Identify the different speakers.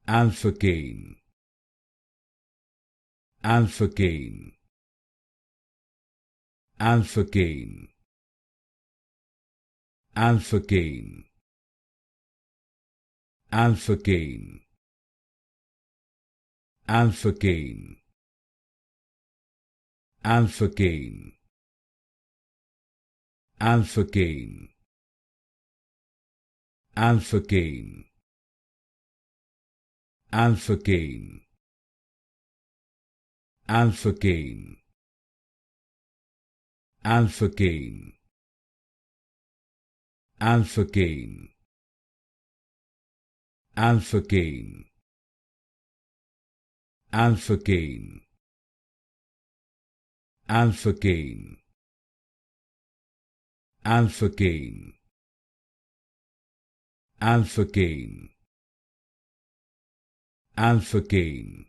Speaker 1: Alphacaine, Alphacaine, Alphacaine, Alphacaine, Alphacaine, Alphacaine, Alphacaine, Alphacaine, Alphacaine, Alphacaine, Alphacaine, Alphacaine, Alphacaine, Alphacaine, Alphacaine, Alphacaine, Alphacaine, Alphacaine, Alphacaine,